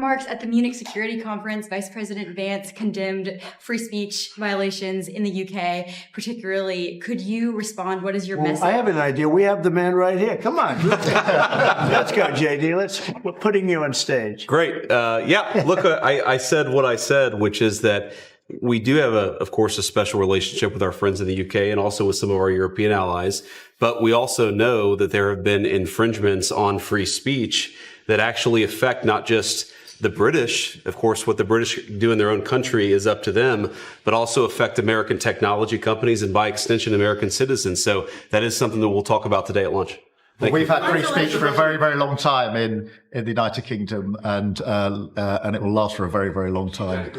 Marks, at the Munich Security Conference, Vice President Vance condemned free speech violations in the UK, particularly. Could you respond? What is your message? I have an idea. We have the man right here. Come on. Let's go, JD. We're putting you on stage. Great. Look, I said what I said, which is that we do have, of course, a special relationship with our friends in the UK and also with some of our European allies. But we also know that there have been infringements on free speech that actually affect not just the British. Of course, what the British do in their own country is up to them, but also affect American technology companies and by extension, American citizens. So that is something that we'll talk about today at lunch. We've had free speech for a very, very long time in the United Kingdom, and it will last for a very, very long time.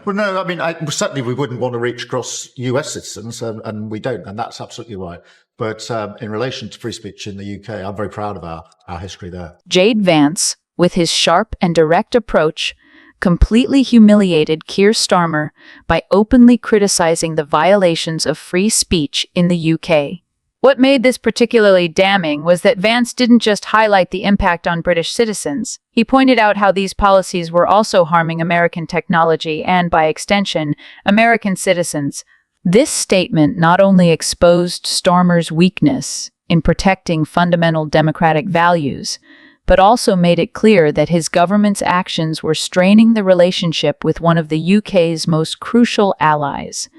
Well, no, I mean, certainly we wouldn't want to reach across US citizens, and we don't, and that's absolutely right. But in relation to free speech in the UK, I'm very proud of our history there. Jade Vance, with his sharp and direct approach, completely humiliated Keir Starmer by openly criticizing the violations of free speech in the UK. What made this particularly damning was that Vance didn't just highlight the impact on British citizens. He pointed out how these policies were also harming American technology and, by extension, American citizens. This statement not only exposed Starmer's weakness in protecting fundamental democratic values, but also made it clear that his government's actions were straining the relationship with one of the UK's most crucial allies,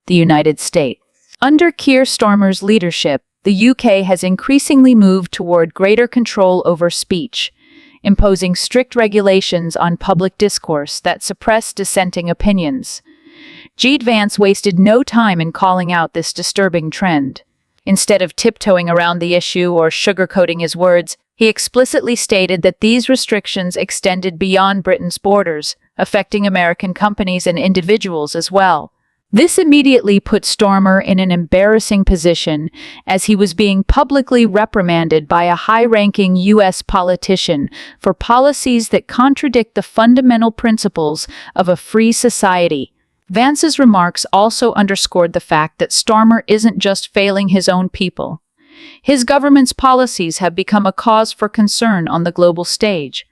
the United States. Under Keir Starmer's leadership, the UK has increasingly moved toward greater control over speech, imposing strict regulations on public discourse that suppress dissenting opinions. Jade Vance wasted no time in calling out this disturbing trend. Instead of tiptoeing around the issue or sugarcoating his words, he explicitly stated that these restrictions extended beyond Britain's borders, affecting American companies and individuals as well. This immediately put Starmer in an embarrassing position, as he was being publicly reprimanded by a high-ranking U.S. politician for policies that contradict the fundamental principles of a free society. Vance's remarks also underscored the fact that Starmer isn't just failing his own people. His government's policies have become a cause for concern on the global stage.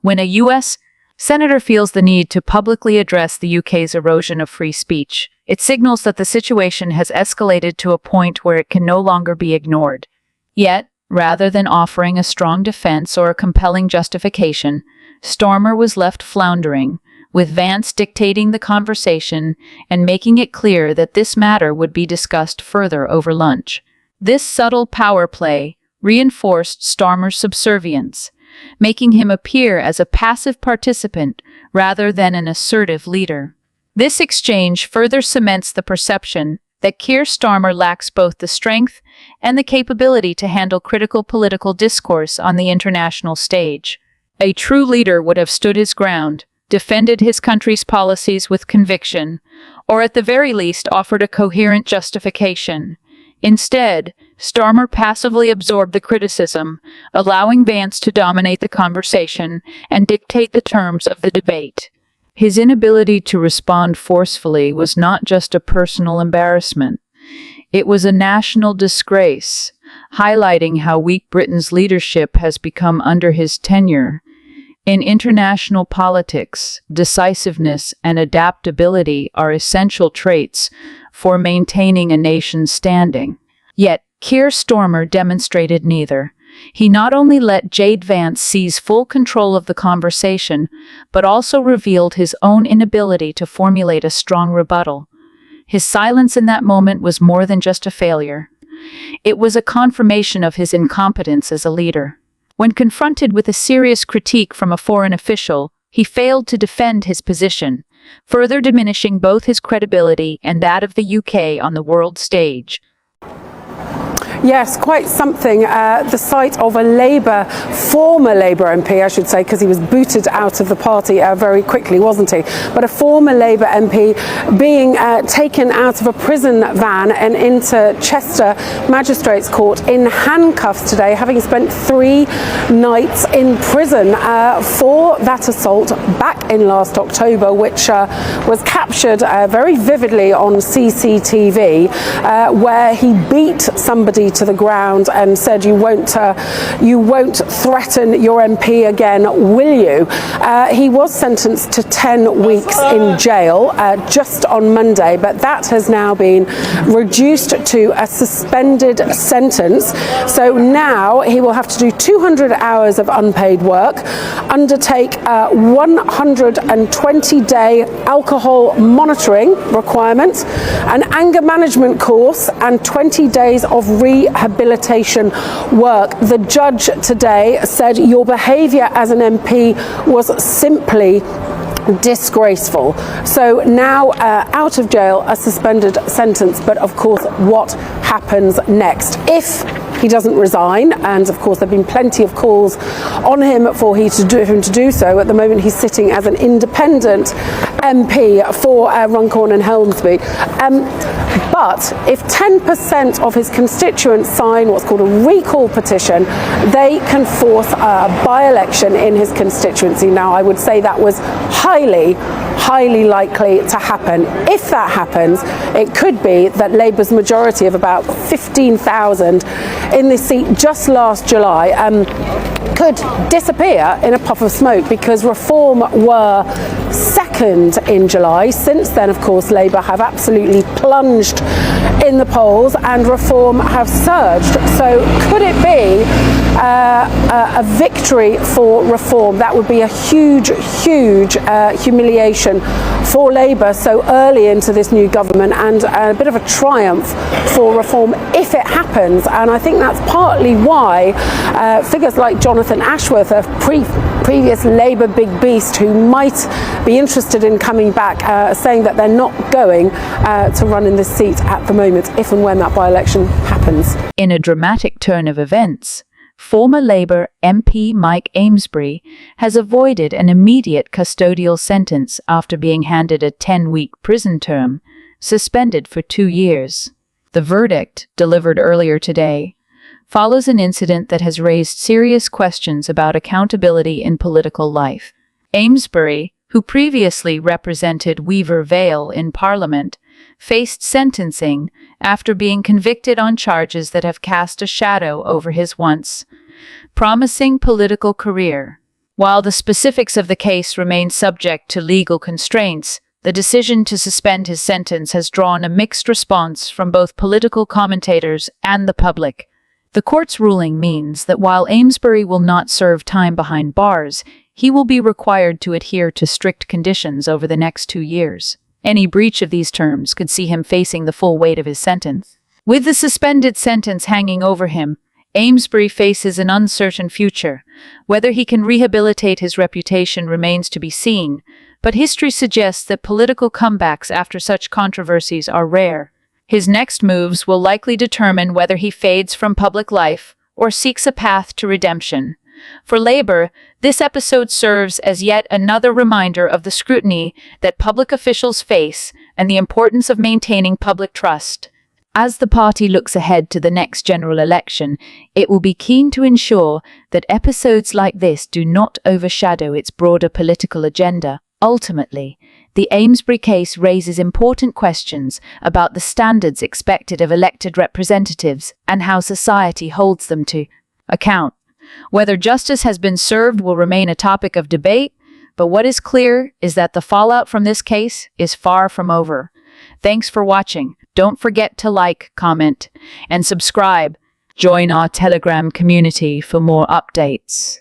When a U.S. senator feels the need to publicly address the UK's erosion of free speech, it signals that the situation has escalated to a point where it can no longer be ignored. Yet, rather than offering a strong defense or a compelling justification, Starmer was left floundering, with Vance dictating the conversation and making it clear that this matter would be discussed further over lunch. This subtle power play reinforced Starmer's subservience, making him appear as a passive participant rather than an assertive leader. This exchange further cements the perception that Keir Starmer lacks both the strength and the capability to handle critical political discourse on the international stage. A true leader would have stood his ground, defended his country's policies with conviction, or at the very least offered a coherent justification. Instead, Starmer passively absorbed the criticism, allowing Vance to dominate the conversation and dictate the terms of the debate. His inability to respond forcefully was not just a personal embarrassment. It was a national disgrace, highlighting how weak Britain's leadership has become under his tenure. In international politics, decisiveness and adaptability are essential traits for maintaining a nation's standing. Yet, Keir Starmer demonstrated neither. He not only let Jade Vance seize full control of the conversation, but also revealed his own inability to formulate a strong rebuttal. His silence in that moment was more than just a failure. It was a confirmation of his incompetence as a leader. When confronted with a serious critique from a foreign official, he failed to defend his position, further diminishing both his credibility and that of the UK on the world stage. Yes, quite something. The sight of a former Labour MP, I should say, because he was booted out of the party very quickly, wasn't he? But a former Labour MP being taken out of a prison van and into Chester Magistrates Court in handcuffs today, having spent 3 nights in prison for that assault back in last October, which was captured very vividly on CCTV, where he beat somebody to the ground and said, you won't threaten your MP again, will you? He was sentenced to 10 weeks in jail just on Monday, but that has now been reduced to a suspended sentence. So now he will have to do 200 hours of unpaid work, undertake a 120-day alcohol monitoring requirement, an anger management course, and 20 days of rehabilitation work. The judge today said your behaviour as an MP was simply disgraceful. So now out of jail, a suspended sentence, but of course what happens next if he doesn't resign? And of course there have been plenty of calls on him for him to do so. At the moment he's sitting as an independent MP for Runcorn and Helmsby. But if 10% of his constituents sign what's called a recall petition, they can force a by-election in his constituency. Now, I would say that was highly likely to happen. If that happens, it could be that Labour's majority of about 15,000 in this seat just last July could disappear in a puff of smoke, because Reform were second in July. Since then, of course, Labour have absolutely plunged in the polls and Reform have surged. So could it be a victory for Reform? That would be a huge humiliation for Labour so early into this new government, and a bit of a triumph for Reform if it happens. And I think that's partly why figures like Jonathan Ashworth, a previous Labour big beast who might be interested in coming back, saying that they're not going to run in this seat at the moment if and when that by-election happens. In a dramatic turn of events, former Labour MP Mike Amesbury has avoided an immediate custodial sentence after being handed a 10-week prison term, suspended for 2 years. The verdict, delivered earlier today, follows an incident that has raised serious questions about accountability in political life. Amesbury, who previously represented Weaver Vale in Parliament, faced sentencing after being convicted on charges that have cast a shadow over his once promising political career. While the specifics of the case remain subject to legal constraints, the decision to suspend his sentence has drawn a mixed response from both political commentators and the public. The court's ruling means that while Amesbury will not serve time behind bars, he will be required to adhere to strict conditions over the next 2 years. Any breach of these terms could see him facing the full weight of his sentence. With the suspended sentence hanging over him, Amesbury faces an uncertain future. Whether he can rehabilitate his reputation remains to be seen, but history suggests that political comebacks after such controversies are rare. His next moves will likely determine whether he fades from public life or seeks a path to redemption. For Labour, this episode serves as yet another reminder of the scrutiny that public officials face and the importance of maintaining public trust. As the party looks ahead to the next general election, it will be keen to ensure that episodes like this do not overshadow its broader political agenda. Ultimately, the Amesbury case raises important questions about the standards expected of elected representatives and how society holds them to account. Whether justice has been served will remain a topic of debate, but what is clear is that the fallout from this case is far from over. Thanks for watching. Don't forget to like, comment, and subscribe. Join our Telegram community for more updates.